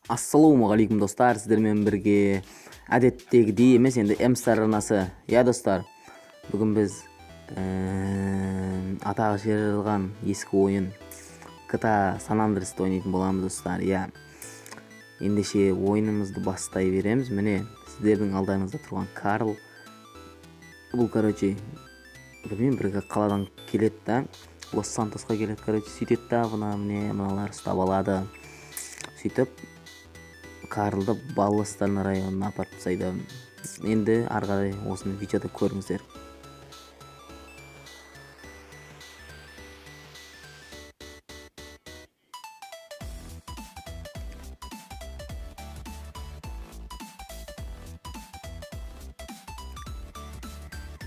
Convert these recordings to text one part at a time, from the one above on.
Ассалаумағалейкум достар, сіздермен бірге әдеттегідей емес, енді М-Star арнасы. Я достар, бүгін біз атағы жайылған ескі ойын GTA San Andreas'ты ойнайтын боламыз достар. Я ендеше ойынымызды бастай береміз. Міне сіздердің алдарыңызда тұрған Карл. Бұл білмеймін, бір қаладан келеді да, Лос-Сантосқа келеді, сөйтеді да, мыналар ұстап алады. Сөйтіп Карлды Балластарына районына апарып тастайды. Енді ары қарай осыны видеода көріңіздер.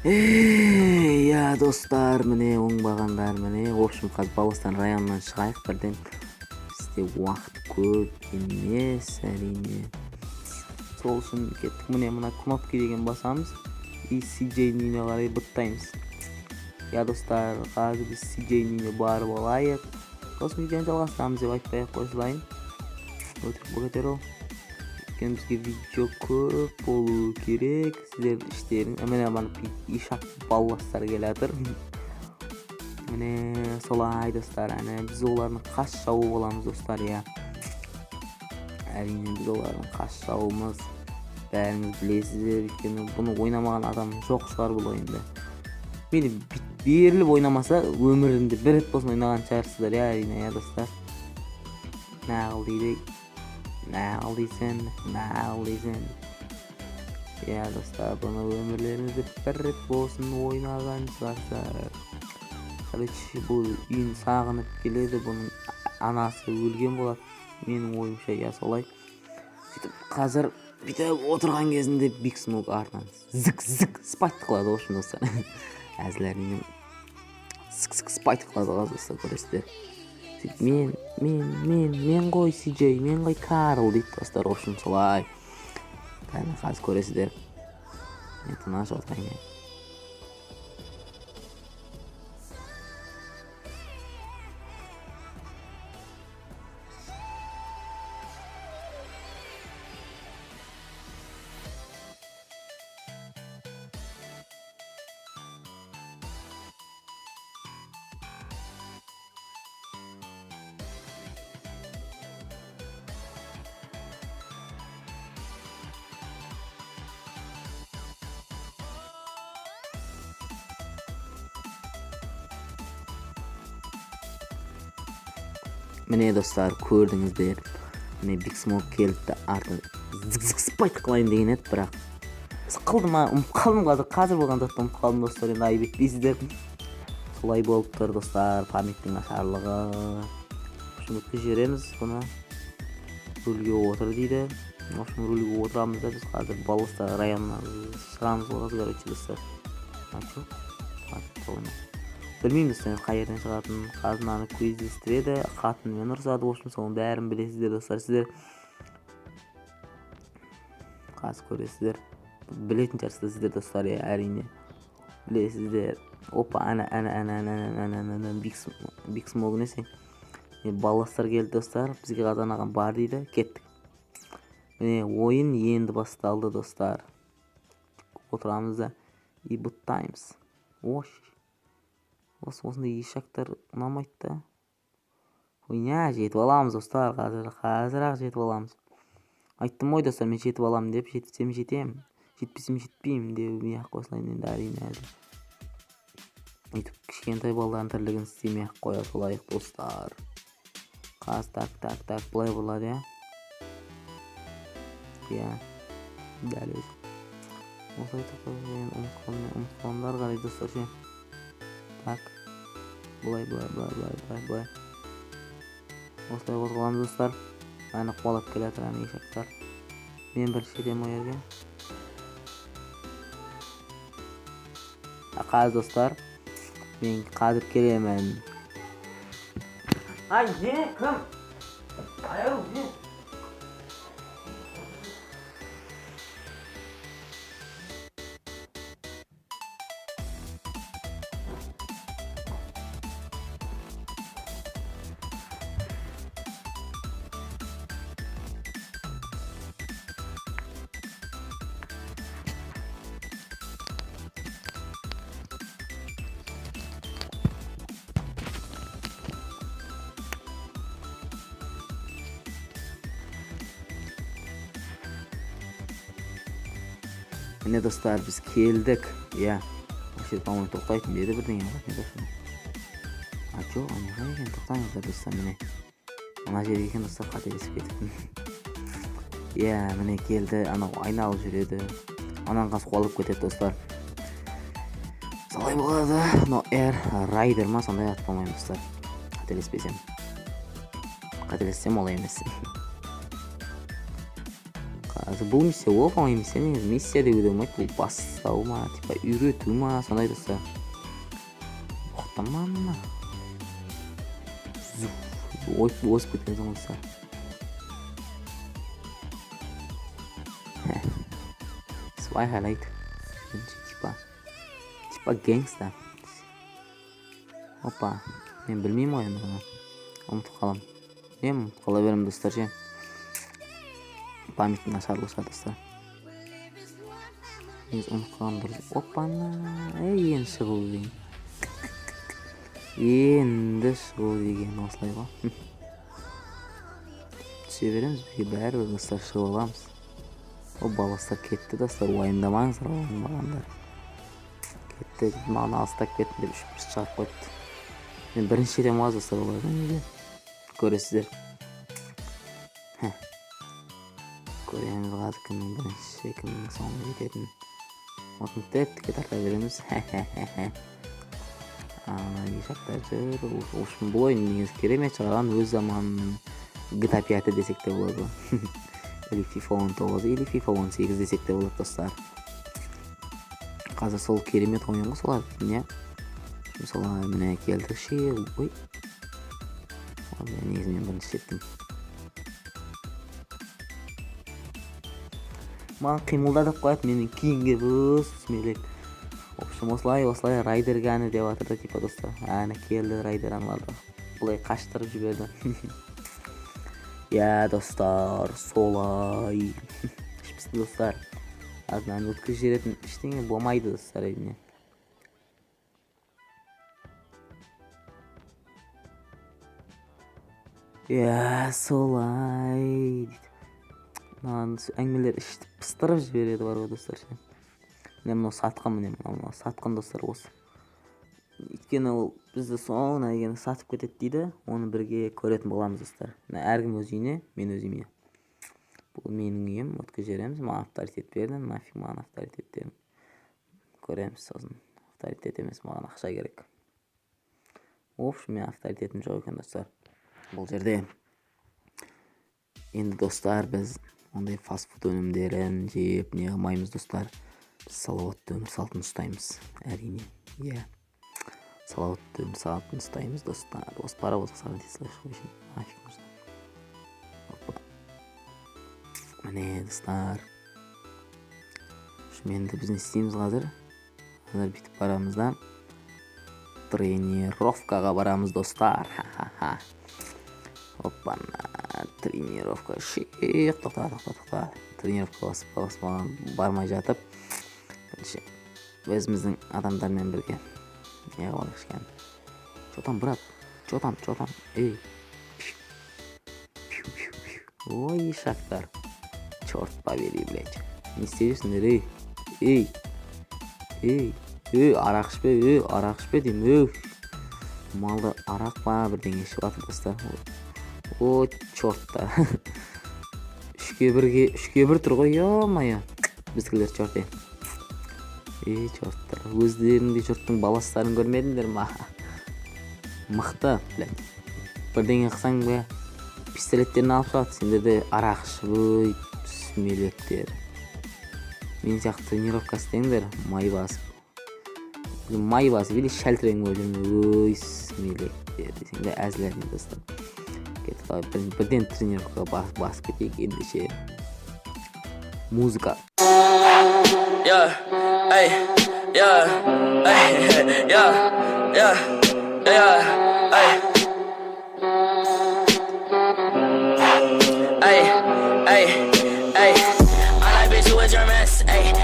Я достар, міне оңбағандар, міне. В общем, қазір Балластар районынан шығайық бірден. Бізде уақыт көп емес, әрине. Сол үшін кеттік. Міне мына кнопки деген басамыз и CJ Nine қарай бұттаймыз. Я достар, қазір біз CJ Nine барып алайық. Сосын видеоны жалғастырамыз деп айтпай-ақ қойсылайын. Өтірік бөгетер ол. Өйткені бізге видео көп болу керек. Сіздердің іштерің. Міне барып ишақ Балластар келатыр. Міне солай достар, біз олардың қас жауы боламыз достар. Я әрине біз олардың қас жауымыз, бәріңіз білесіздер. Өйткені бұны ойнамаған адам жоқ шығар бұл ойында. Мені беріліп ойнамаса өмірінде бір рет болсын ойнаған шығарсыздар. Я әрине, я достар. Нағыл дейді, нағыл дейсен. Я достар, бұны өмірлеріңізде бір рет болсын ойнаған шығарсыздар. Бұл үйін сағынып келеді, бұның анасы өлген болады. Менің ойымша, я солай. Сөйтіп, қазір бүйтіп отырған кезінде Big Smoke артынан зік спайт қылады,ошын достар. Әзілерінен зік спайт қылады қаз достар, көресіздер. Сөйтіп, мен ғой CJ, мен ғой Карл дейді достар,ошын солай. Қазір көресіздер. Мен тынаш отырайын. Міне достар, көрдіңіздер. Міне Big Smoke келді артын зік спайт қылайын деген еді, бірақ қалдым қазір болған достар, қалдым достар, енді айып етпейсіздер. Солай болып тұр достар, памяттің нашарлығы. Өткі жереміз бұны. Рөлге отыр дейді. Рөлге отырамыз да, біз қазір Балластар районына шығамыз олғыз, достар. Білмеймін достар, қай жерден шығатын. Қазынаны көздестіреді, қатынмен ұрсады,ошым соның бәрін білесіздер достар. Сіздер қазір көресіздер, білетін шығарсыздар сіздер достар, әрине білесіздер. Опа, Big Smoke несең. Балластар келді достар, бізге қазанаған бар дейді, кеттік. Міне ойын енді басталды достар. Отырамыз да и бұттаймыз. Осындай ешақтар ұнамайды да. Ойна, жетіп аламыз достар, қазір-ақ жетіп аламыз. Айттым ой достар, мен жетіп аламын деп, жетсем жетем, жетпесем жетпеймін деп мияқ қосылайын енді әрине. Өйтіп кішкентай балдардың тірлігін істемей-ақ қоя солайық достар. Қаз так, бұлай болады, я. Дәл өзі. Осылай тұқы, ұмытқандар қарай достар ше. Так, бұлай. Осылай қозғаламыз достар. Аны қуалап келатыр аны ешақтар. Мен бір шедем ойерген. Қазір достар, мен қазір келемін. Ай, не, кім? Аяу, не? Mine dostlar biz keldik. Ya. Aşır tamam toktaytın dedi birden var. Ne dostlar? Ajo, ana ekan toktayыңыздар dostlar mine. Ana жерге ekan dostlar qatelesip ketiptim. Ya, mine keldi, ana ayналып жүреді. Анан касып алып кетет достар. Солай болады. Но Райдер ма сондай ат болмайм достар. Қателеспесем. Қателессем олай емес. Қазір бұл миссия оңай миссия негізі. Миссия деуге болмайды. Бұл бастау ма, типа үйрету ма, сондай достар. Оқтама ма? Озып кеткен соң достар. Свай хайлайт. Типа гангста. Опа. Мен білмеймін ғой енді. Ұмытып қалам. Мен ұмытып қала берем достар ше. Памятім нашарлықша достар. Мен ұмытып қалам дұрыс. Опана. Енді шығу деген. Енді шығу деген осылай ғой. Түсе береміз. Бәрі достар шығып аламыз. О баластар кетті достар. Уайымдамаңыздар уайымдамағандар. Кетті. Маған алыстап кеттім деп үшіп шығарып қойды. Мен бірінші жерем аз достар олардан неге. Көресіздер. Көреміз қазір кімнің бірінші, кімнің соңғы кететін. Отын тәптіке тарта береміз. Ешақтар жүр. Бұл ойын негіз керемет шығарған өз заманының GTA 5 десек те болады. Или FIFA 19 или FIFA 18 десек те болады достар. Қазір сол керемет ойын ғой солар. Не? Мысалы міне келдік ше. Ой. Негізі мен бірінші жеттім. Маған қимылдадық қояды менің кейінге бұз смелек. Общем осылай райдерге әні деп атырды типа достар. Әні келді райдер аныларды. Бұлай қаштырып жіберді. Я достар солай. Ішпісті достар. Азынан өткіз жеретін іштеңе болмайды достар әйіне. Я солай. Маған әңгімелер ішті пыстырып жібереді бар ғой достар. Міне мынау сатқан міне мынау сатқан достар осы. Өйткені ол бізді соңына егені сатып кетеді дейді. Оны бірге көретін боламыз достар. Әркім өз үйіне, мен өз үйіме. Бұл менің үйім, өткіз жереміз. Маған авторитет бердім, нафиг маған авторитет бердім. Көреміз сосын. Авторитет емес, маған ақша керек. Общем, мен авторитетім жоқ екен достар. Бұл жерде. Енді достар, біз ондай фастфуд өнімдерін жеп не қылмаймыз достар. Біз салауатты өмір салтын ұстаймыз. Әрине. Иә. Салауатты өмір салтын ұстаймыз достар. Осы паровоз саған слышал үшін. Нафиг нужно. Міне достар. Енді біз не істейміз қазір? Қазір бүйтіп барамыз да. Тренировкаға барамыз достар. Оппана. Тренировка. Шиқ. Тоқта. Тренировка басып бармай жатып. Өзіміздің адамдармен бірге. Не қылайық ішкен. Чо там, брат? Чо там? Эй. Ой, шақтар. Черт побери, блядь. Не істейсіңдер, ей. Арақ ішпе деймін, Малды арақ па бірдеңе ішіп атыр достар. О, чортта. Үшке бір тұр ғой, ё-майо. Біздікілер чорт, чорттар. Өздеріңде жұрттың баластарын көрмедіңдер ма? Мықты, блядь. Бірдеңе қысаң бе, пистолеттерін алып шығады. Сендерде арақ ішіп, смелектер. Мен сияқты тренировка істеңдер, май басып. Или шәлтірен көрдім, смелектер. Десеңде әзілерін достар. Бірден тренировкаға басып кетейік ендеше. Музыка.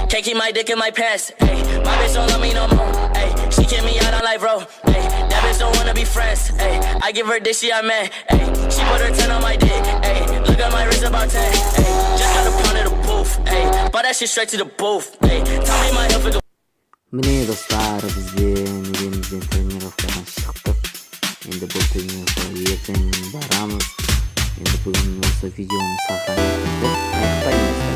Can't keep my dick in my pants. Ay, my bitch don't love me no more. Ay, she kick me out on live, bro. Ay, that bitch don't wanna be friends. Ay, I give her dick, she a man. Ay, she put her 10 on my dick. Ay, look at my wrist about 10. Ay, just got a pound of the pool. roof, ayy. Bought that shit straight to the booth, ayy. Tell me my health is Mine dostlar, bizden elimizden trenirovkadan çıktık. Endi bu trenirovka erten baramiz. Endi bugün olsa videomu saqlanib aytmaymiz.